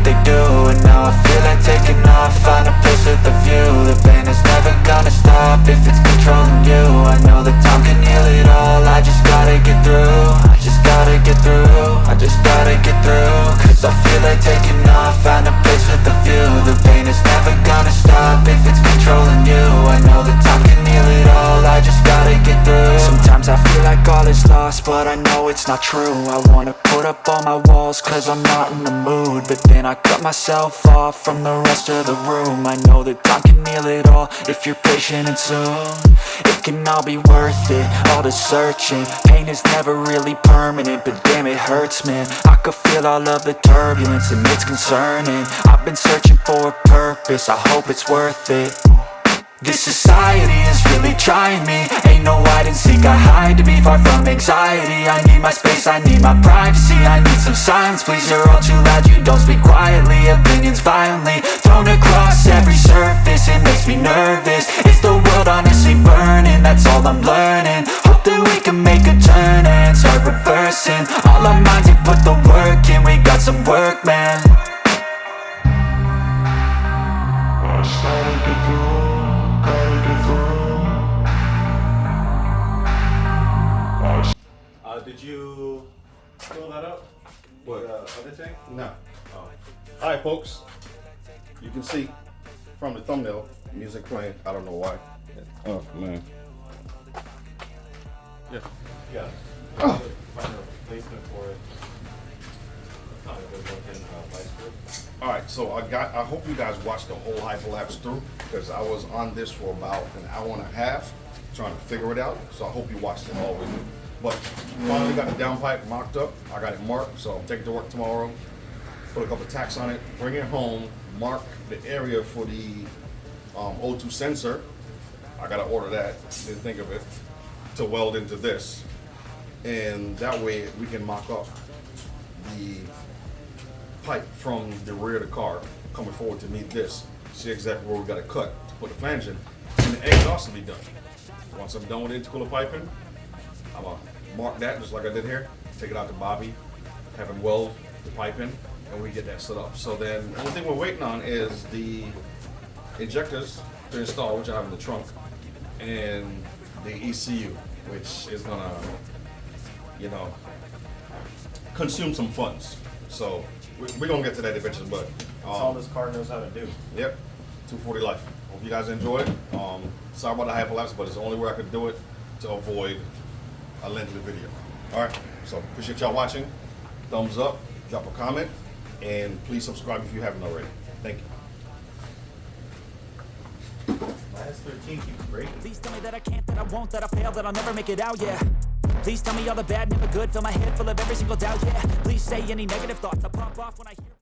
they do. And now I feel like taking off, find a place with a view. The pain is never gonna stop if it's controlling you. I know that time can heal it all, I just gotta get through. I just gotta get through, I just gotta get through. Cause I feel like taking off, find a place with a view. The pain is never gonna stop if it's controlling you. I know that time can heal it all, I just gotta get through. Sometimes I feel like all is lost, but I know it's not true. I wanna put up all my walls cause I'm not in the mood, but then I cut myself off from the rest of the room. I know that time can heal it all if you're patient and soon. It can all be worth it, all the searching. Pain is never really permanent, but damn it hurts, man. I could feel all of the turbulence and it's concerning. I've been searching for a purpose, I hope it's worth it. This society is really trying me. Ain't no hide and seek, I hide to be far from anxiety. I need my space, I need my privacy. I need some silence, please, you're all too loud. You don't speak quietly, opinions violently thrown across every surface. It makes me nervous, it's the world honestly burning. That's all I'm learning, hope that we can make a turn and start reversing. All our minds and put the work in, we got some work, man. Did you fill that up? What? The other tank? No. Oh. Alright folks, you can see from the thumbnail, music playing, I don't know why. Oh man. Yeah. Yeah. Oh. Find a replacement for it. That's not a good looking vice grip. Alright, so I hope you guys watched the whole hyperlapse through, because I was on this for about an hour and a half trying to figure it out, so I hope you watched it all with me. But finally got the downpipe mocked up. I got it marked, so I'll take it to work tomorrow. Put a couple of tacks on it, bring it home, mark the area for the O2 sensor. I gotta order that, didn't think of it, to weld into this. And that way we can mock up the pipe from the rear of the car coming forward to meet this. See exactly where we gotta cut to put the flange in. And the exhaust will be done. Once I'm done with intercooler piping, I'm gonna mark that just like I did here, take it out to Bobby, have him weld the pipe in, and we get that set up. So then the only thing we're waiting on is the injectors to install, which I have in the trunk, and the ECU, which is gonna, you know, consume some funds. So we're gonna get to that eventually, but That's all this car knows how to do. Yep, 240 life. Hope you guys enjoyed. Sorry about the hyperlapse, but it's the only way I could do it to avoid a lengthy video. All right, so appreciate y'all watching. Thumbs up, drop a comment, and please subscribe if you haven't already. Thank you. Minus 13 keeps breaking. Please tell me that I can't, that I won't, that I fail, that I'll never make it out, yeah. Please tell me all the bad, never good, fill my head full of every single doubt, yeah. Please say any negative thoughts, I pop off when I hear